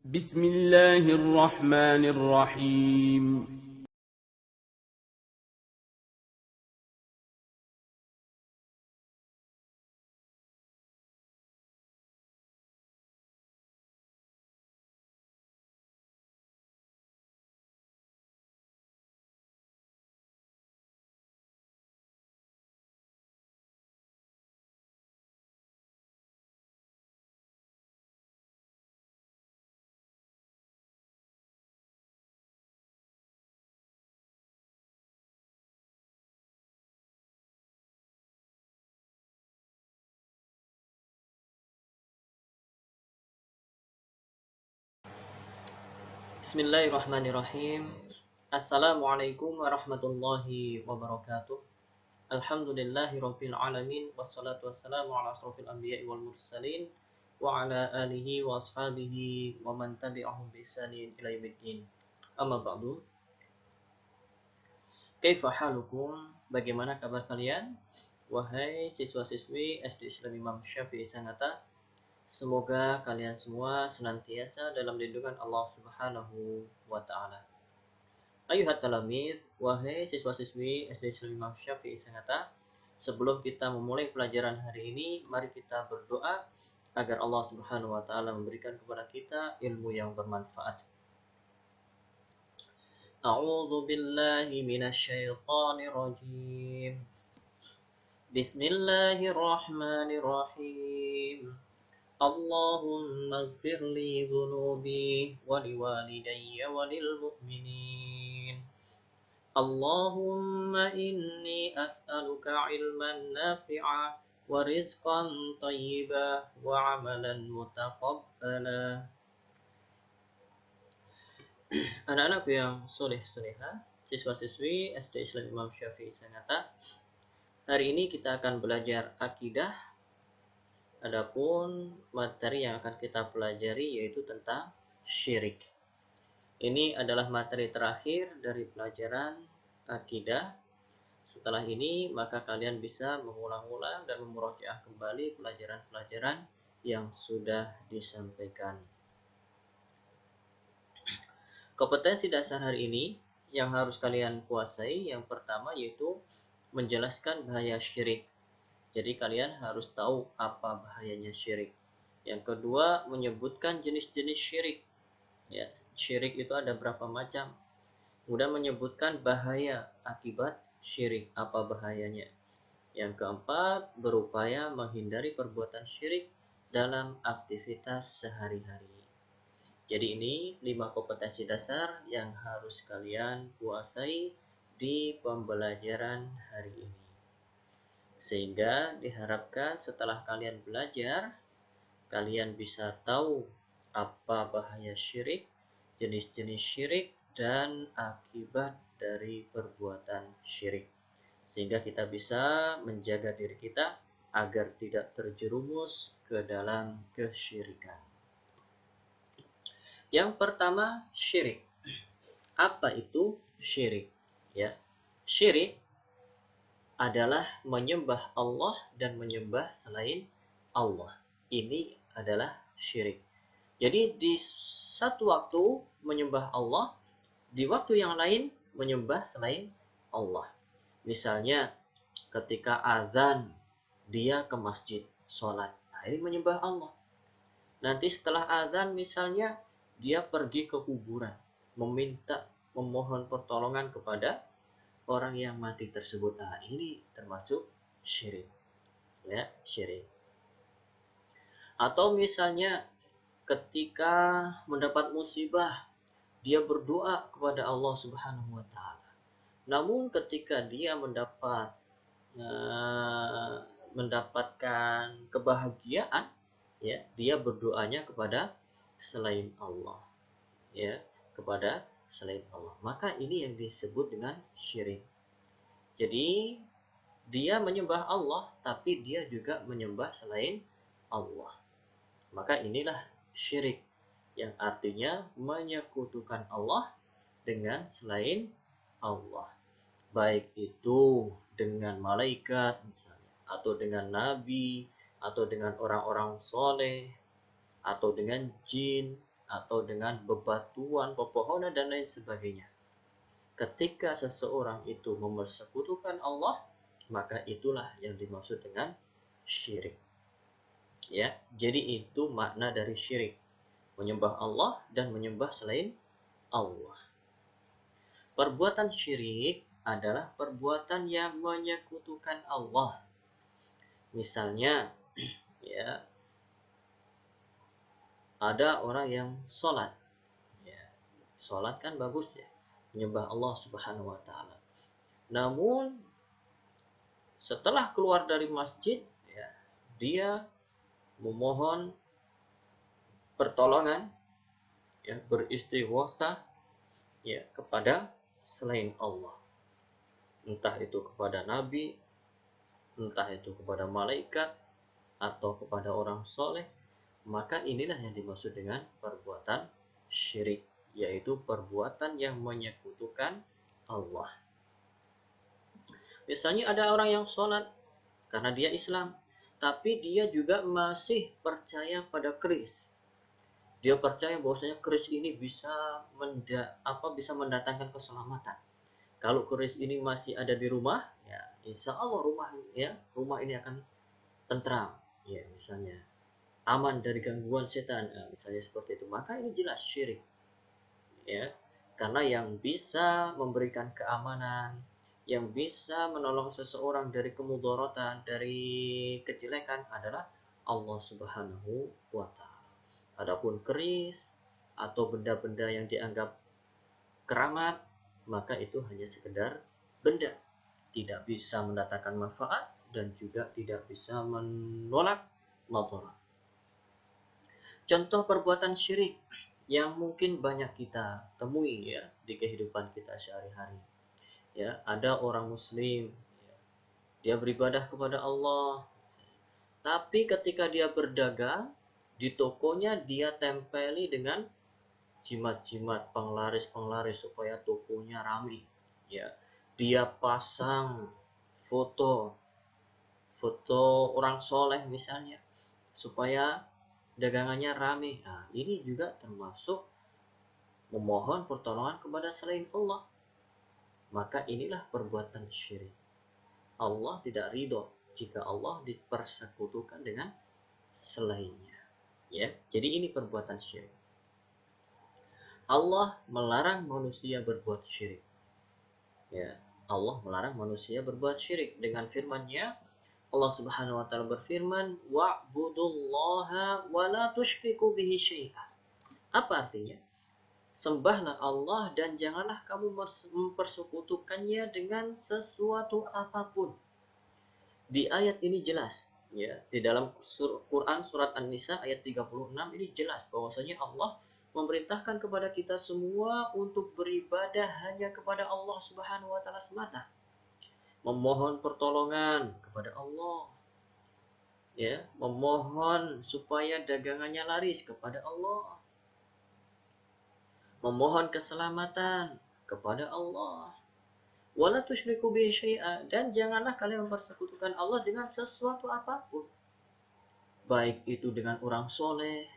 بسم الله الرحمن الرحيم. Bismillahirrahmanirrahim. Assalamualaikum warahmatullahi wabarakatuh. Alhamdulillahirabbil alamin wassalatu wassalamu ala asrofil anbiya'i wal mursalin wa ala alihi wa ashabihi wa man tabi'ahum bi ihsanin ila yaumiddin. Amma ba'du. Kaifa halukum? Bagaimana kabar kalian? Wahai siswa-siswi SD Islam Imam Syafi'i Sanata, semoga kalian semua senantiasa dalam lindungan Allah Subhanahu wa taala. Ayuhat talamid, wahai siswa-siswi SD Islam Imam Syafi'i Sanata, sebelum kita memulai pelajaran hari ini, mari kita berdoa agar Allah Subhanahu wa taala memberikan kepada kita ilmu yang bermanfaat. A'udzu billahi minasyaitonir rajim. Bismillahirrahmanirrahim. Allahumma ighfir li dhunubi wa liwalidayya wa lil mu'minin. Allahumma inni as'aluka ilman nafi'a wa rizqan tayyiba wa amalan mutaqabbala. Anak-anak yang soleh-soleha, siswa-siswi SD Islam Imam Syafi'i Sanata, hari ini kita akan belajar akidah. Adapun materi yang akan kita pelajari yaitu tentang syirik. Ini adalah materi terakhir dari pelajaran akidah. Setelah ini maka kalian bisa mengulang-ulang dan memurojaah kembali pelajaran-pelajaran yang sudah disampaikan. Kompetensi dasar hari ini yang harus kalian kuasai yang pertama yaitu menjelaskan bahaya syirik. Jadi kalian harus tahu apa bahayanya syirik. Yang kedua, menyebutkan jenis-jenis syirik. Ya, syirik itu ada berapa macam. Kemudian menyebutkan bahaya akibat syirik, apa bahayanya. Yang keempat, berupaya menghindari perbuatan syirik dalam aktivitas sehari-hari. Jadi ini 5 kompetensi dasar yang harus kalian kuasai di pembelajaran hari ini. Sehingga diharapkan setelah kalian belajar, kalian bisa tahu apa bahaya syirik, jenis-jenis syirik, dan akibat dari perbuatan syirik. Sehingga kita bisa menjaga diri kita agar tidak terjerumus ke dalam kesyirikan. Yang pertama, syirik. Apa itu syirik? Ya, syirik adalah menyembah Allah dan menyembah selain Allah. Ini adalah syirik. Jadi di satu waktu menyembah Allah, di waktu yang lain menyembah selain Allah. Misalnya ketika azan dia ke masjid sholat, nah ini menyembah Allah. Nanti setelah azan misalnya dia pergi ke kuburan, memohon pertolongan kepada orang yang mati tersebut. Nah, ini termasuk syirik. Ya, syirik. Atau misalnya ketika mendapat musibah, dia berdoa kepada Allah Subhanahu wa taala. Namun ketika dia mendapatkan kebahagiaan, ya, dia berdoanya kepada selain Allah. Ya, kepada selain Allah. Maka ini yang disebut dengan syirik. Jadi dia menyembah Allah tapi dia juga menyembah selain Allah. Maka inilah syirik yang artinya menyekutukan Allah dengan selain Allah. Baik itu dengan malaikat misalnya, atau dengan nabi, atau dengan orang-orang soleh, atau dengan jin, atau dengan bebatuan, pepohonan, dan lain sebagainya. Ketika seseorang itu mempersekutukan Allah, maka itulah yang dimaksud dengan syirik. Ya, jadi itu makna dari syirik. Menyembah Allah dan menyembah selain Allah. Perbuatan syirik adalah perbuatan yang menyekutukan Allah. Misalnya, ya, ada orang yang sholat. Ya, sholat kan bagus ya, menyembah Allah Subhanahu wa Ta'ala. Namun, setelah keluar dari masjid, ya, dia memohon pertolongan, ya, beristighotsah, ya, kepada selain Allah, entah itu kepada nabi, entah itu kepada malaikat, atau kepada orang soleh, maka inilah yang dimaksud dengan perbuatan syirik, yaitu perbuatan yang menyekutukan Allah. Misalnya ada orang yang sholat karena dia Islam, tapi dia juga masih percaya pada keris. Dia percaya bahwasanya keris ini bisa mendatangkan keselamatan. Kalau keris ini masih ada di rumah, ya insya Allah rumah ini akan tentram, ya misalnya aman dari gangguan setan, misalnya seperti itu. Maka ini jelas syirik, ya, karena yang bisa memberikan keamanan, yang bisa menolong seseorang dari kemudaratan, dari kejelekan adalah Allah Subhanahu wa Ta'ala. Adapun keris atau benda-benda yang dianggap keramat, maka itu hanya sekedar benda, tidak bisa mendatangkan manfaat dan juga tidak bisa menolak madarat. Contoh perbuatan syirik yang mungkin banyak kita temui, ya, di kehidupan kita sehari-hari. Ya, ada orang muslim, ya, dia beribadah kepada Allah, tapi ketika dia berdagang di tokonya, dia tempeli dengan jimat-jimat penglaris supaya tokonya ramai. Ya, dia pasang foto orang soleh misalnya supaya dagangannya ramai. Nah, ini juga termasuk memohon pertolongan kepada selain Allah. Maka inilah perbuatan syirik. Allah tidak ridho jika Allah dipersekutukan dengan selainnya. Ya, jadi ini perbuatan syirik. Allah melarang manusia berbuat syirik. Ya, Allah melarang manusia berbuat syirik dengan firman-Nya. Allah Subhanahu wa Ta'ala berfirman, "Wa'budullaha wa la tusyriku bihi syai'an." Apa artinya? Sembahlah Allah dan janganlah kamu mempersekutukannya dengan sesuatu apapun. Di ayat ini jelas, ya, di dalam Quran surat An-Nisa ayat 36 ini jelas bahwasanya Allah memerintahkan kepada kita semua untuk beribadah hanya kepada Allah Subhanahu wa Ta'ala semata. Memohon pertolongan kepada Allah, ya, memohon supaya dagangannya laris kepada Allah, memohon keselamatan kepada Allah. Wala tusyriku bihi syai'a, dan janganlah kalian mempersekutukan Allah dengan sesuatu apapun. Baik itu dengan orang soleh,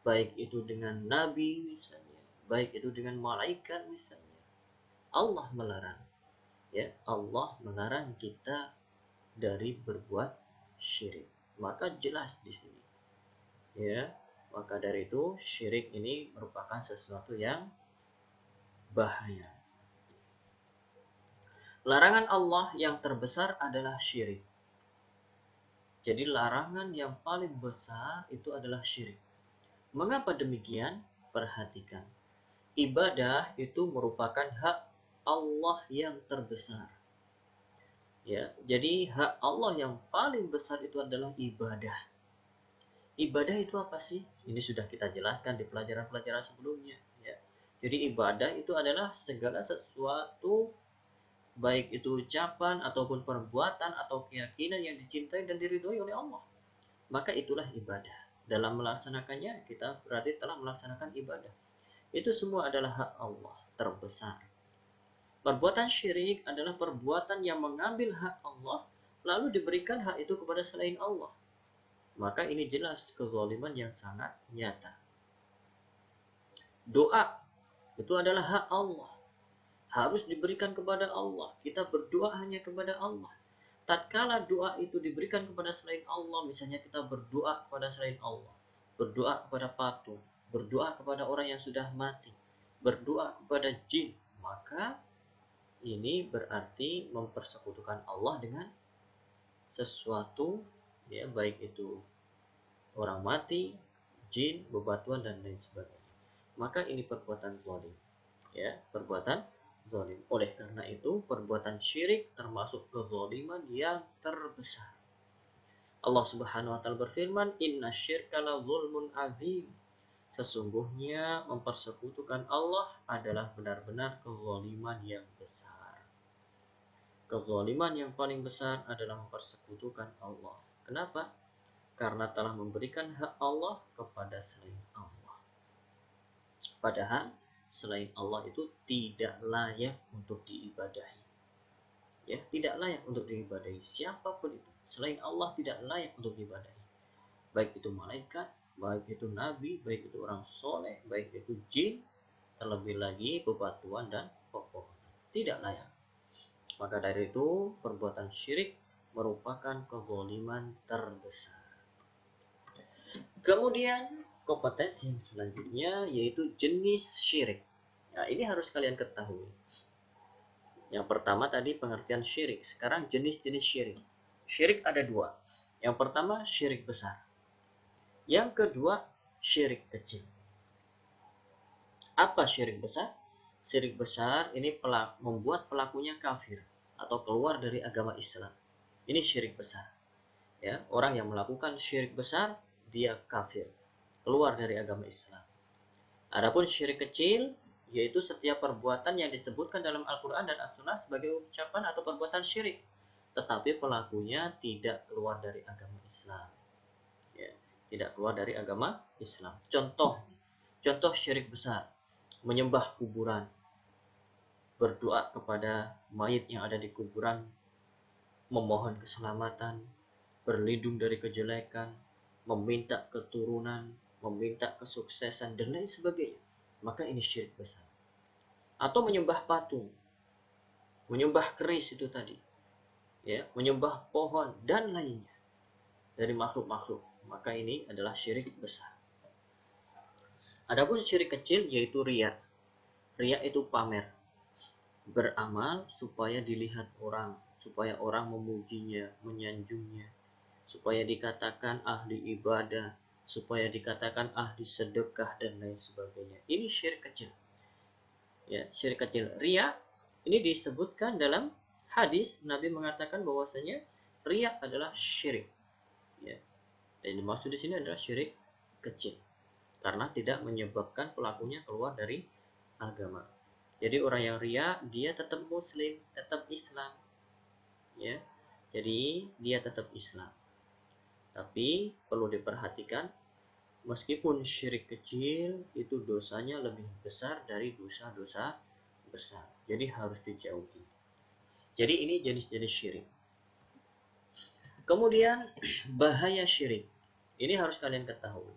baik itu dengan nabi misalnya, baik itu dengan malaikat misalnya. Allah melarang. Ya, Allah melarang kita dari berbuat syirik. Maka jelas di sini. Ya, maka dari itu syirik ini merupakan sesuatu yang bahaya. Larangan Allah yang terbesar adalah syirik. Jadi larangan yang paling besar itu adalah syirik. Mengapa demikian? Perhatikan. Ibadah itu merupakan hak Allah yang terbesar. Ya, jadi hak Allah yang paling besar itu adalah ibadah. Ibadah itu apa sih? Ini sudah kita jelaskan di pelajaran-pelajaran sebelumnya. Ya. Jadi ibadah itu adalah segala sesuatu, baik itu ucapan ataupun perbuatan atau keyakinan yang dicintai dan diridhoi oleh Allah. Maka itulah ibadah. Dalam melaksanakannya kita berarti telah melaksanakan ibadah. Itu semua adalah hak Allah terbesar. Perbuatan syirik adalah perbuatan yang mengambil hak Allah lalu diberikan hak itu kepada selain Allah. Maka ini jelas kezaliman yang sangat nyata. Doa itu adalah hak Allah, harus diberikan kepada Allah. Kita berdoa hanya kepada Allah. Tatkala doa itu diberikan kepada selain Allah, misalnya kita berdoa kepada selain Allah, berdoa kepada patung, berdoa kepada orang yang sudah mati, berdoa kepada jin, maka ini berarti mempersekutukan Allah dengan sesuatu, ya, baik itu orang mati, jin, bebatuan, dan lain sebagainya. Maka ini perbuatan zalim, ya, perbuatan zalim. Oleh karena itu, perbuatan syirik termasuk kezaliman yang terbesar. Allah Subhanahu wa taala berfirman, "Inna syirka la zulmun azim." Sesungguhnya mempersekutukan Allah adalah benar-benar kezaliman yang besar. Kezaliman yang paling besar adalah mempersekutukan Allah. Kenapa? Karena telah memberikan hak Allah kepada selain Allah. Padahal selain Allah itu tidak layak untuk diibadahi. Ya, tidak layak untuk diibadahi. Siapapun itu, selain Allah tidak layak untuk diibadahi. Baik itu malaikat, baik itu nabi, baik itu orang soleh, baik itu jin, terlebih lagi bebatuan dan pepohonan. Tidak layak. Maka dari itu, perbuatan syirik merupakan kezaliman terbesar. Kemudian, kompetensi yang selanjutnya yaitu jenis syirik. Nah, ini harus kalian ketahui. Yang pertama tadi pengertian syirik, sekarang jenis-jenis syirik. Syirik ada dua. Yang pertama, syirik besar. Yang kedua, syirik kecil. Apa syirik besar? Syirik besar ini membuat pelakunya kafir atau keluar dari agama Islam. Ini syirik besar. Ya, orang yang melakukan syirik besar, dia kafir, keluar dari agama Islam. Adapun syirik kecil, yaitu setiap perbuatan yang disebutkan dalam Al-Quran dan As-Sunnah sebagai ucapan atau perbuatan syirik, tetapi pelakunya tidak keluar dari agama Islam. Ya, tidak keluar dari agama Islam. Contoh syirik besar, menyembah kuburan, berdoa kepada mayit yang ada di kuburan, memohon keselamatan, berlindung dari kejelekan, meminta keturunan, meminta kesuksesan, dan lain sebagainya. Maka ini syirik besar. Atau menyembah patung, menyembah keris itu tadi, ya, menyembah pohon dan lainnya dari makhluk-makhluk. Maka ini adalah syirik besar. Adapun syirik kecil yaitu riya. Riya itu pamer, beramal supaya dilihat orang, supaya orang memujinya, menyanjungnya, supaya dikatakan ahli ibadah, supaya dikatakan ahli sedekah, dan lain sebagainya. Ini syirik kecil. Ya, syirik kecil. Riya ini disebutkan dalam hadis, Nabi mengatakan bahwasanya riya adalah syirik. Ya. Dan dimaksud di sini adalah syirik kecil, karena tidak menyebabkan pelakunya keluar dari agama. Jadi orang yang riya, dia tetap muslim, tetap Islam. Ya. Jadi dia tetap Islam. Tapi perlu diperhatikan, meskipun syirik kecil itu dosanya lebih besar dari dosa-dosa besar. Jadi harus dijauhi. Jadi ini jenis-jenis syirik. Kemudian bahaya syirik. Ini harus kalian ketahui.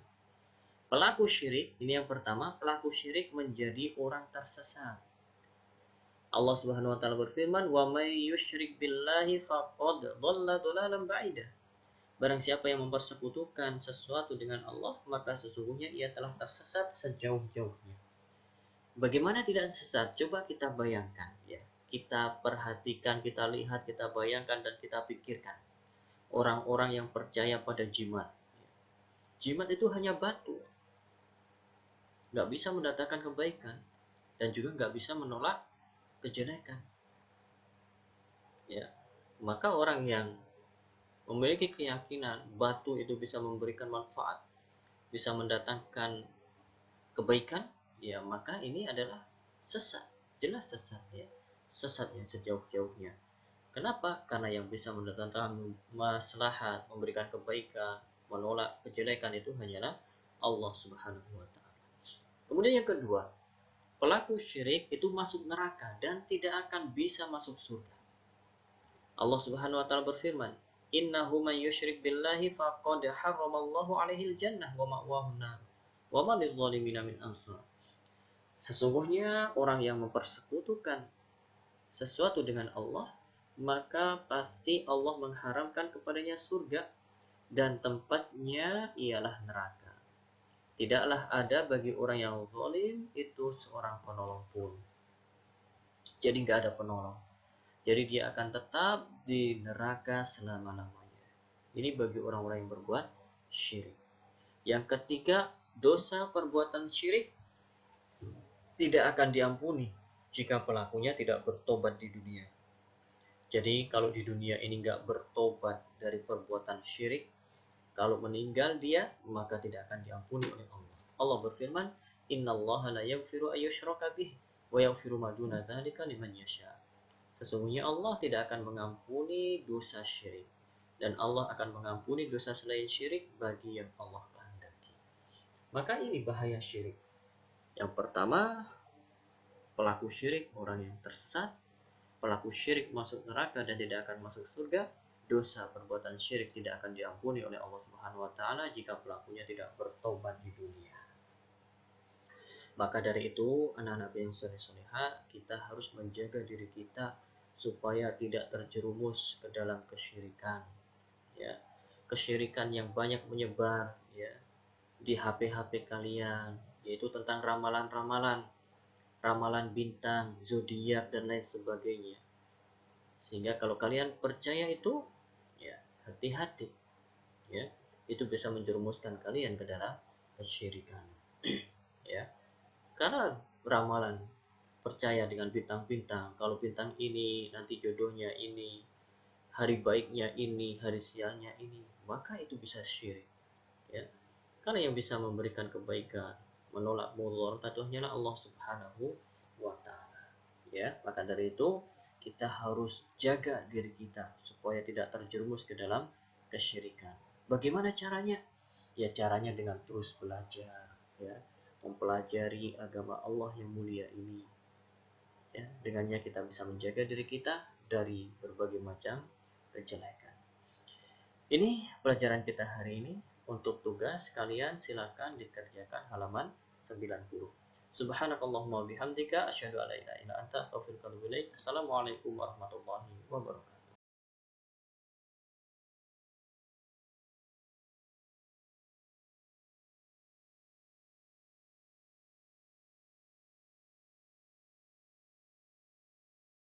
Pelaku syirik, ini yang pertama, pelaku syirik menjadi orang tersesat. Allah Subhanahu wa taala berfirman, "Wa may yusyrik billahi faqad dhalla dhalalan ba'ida." Barang siapa yang mempersekutukan sesuatu dengan Allah, maka sesungguhnya ia telah tersesat sejauh-jauhnya. Bagaimana tidak sesat? Coba kita bayangkan, ya. Kita perhatikan, kita lihat, kita bayangkan, dan kita pikirkan. Orang-orang yang percaya pada jimat. Jimat itu hanya batu. Nggak bisa mendatangkan kebaikan. Dan juga nggak bisa menolak kejelekan. Ya. Maka orang yang memiliki keyakinan batu itu bisa memberikan manfaat, bisa mendatangkan kebaikan, ya maka ini adalah sesat. Jelas sesat, ya. Sesat yang sejauh-jauhnya. Kenapa? Karena yang bisa mendatangkan maslahat, memberikan kebaikan, menolak kejelekan itu hanyalah Allah Subhanahu wa taala. Kemudian yang kedua, pelaku syirik itu masuk neraka dan tidak akan bisa masuk surga. Allah Subhanahu wa taala berfirman, "Innahu may yusyrik billahi faqad harramallahu 'alaihi al-jannah wa ma'wahu an-nar wa ma lidh-dhalimina min ansar." Sesungguhnya orang yang mempersekutukan sesuatu dengan Allah, maka pasti Allah mengharamkan kepadanya surga dan tempatnya ialah neraka. Tidaklah ada bagi orang yang zalim itu seorang penolong pun. Jadi nggak ada penolong. Jadi dia akan tetap di neraka selama-lamanya. Ini bagi orang-orang yang berbuat syirik. Yang ketiga, dosa perbuatan syirik tidak akan diampuni jika pelakunya tidak bertobat di dunia. Jadi kalau di dunia ini nggak bertobat dari perbuatan syirik, kalau meninggal dia, maka tidak akan diampuni oleh Allah. Allah berfirman, Innallaha la yaghfiru ayyushraka bih wa yaghfiru ma duna dzalika liman yasha. Sesungguhnya Allah tidak akan mengampuni dosa syirik, dan Allah akan mengampuni dosa selain syirik bagi yang Allah kehendaki. Maka ini bahaya syirik. Yang pertama, pelaku syirik orang yang tersesat, pelaku syirik masuk neraka dan tidak akan masuk surga. Dosa perbuatan syirik tidak akan diampuni oleh Allah Subhanahu wa taala jika pelakunya tidak bertobat di dunia. Maka dari itu, anak-anak yang soleh-soleha, kita harus menjaga diri kita supaya tidak terjerumus ke dalam kesyirikan. Ya, kesyirikan yang banyak menyebar ya di HP-HP kalian, yaitu tentang ramalan-ramalan, ramalan bintang, zodiak dan lain sebagainya. Sehingga kalau kalian percaya itu, ya hati-hati, ya itu bisa menjerumuskan kalian ke dalam kesyirikan. Ya, karena ramalan percaya dengan bintang-bintang, kalau bintang ini nanti jodohnya ini, hari baiknya ini, hari sialnya ini, maka itu bisa syirik. Ya, karena yang bisa memberikan kebaikan, menolak mudarat itu hanyalah Allah Subhanahu wa taala. Ya, maka dari itu kita harus jaga diri kita supaya tidak terjerumus ke dalam kesyirikan. Bagaimana caranya? Ya caranya dengan terus belajar, ya, mempelajari agama Allah yang mulia ini. Ya, dengannya kita bisa menjaga diri kita dari berbagai macam kejelekan. Ini pelajaran kita hari ini. Untuk tugas kalian silakan dikerjakan halaman 90. Subhanakallahumma bihamdika asyhadu an la ilaha illa anta astaghfiruka wa atubu ilaik. Assalamualaikum warahmatullahi wabarakatuh.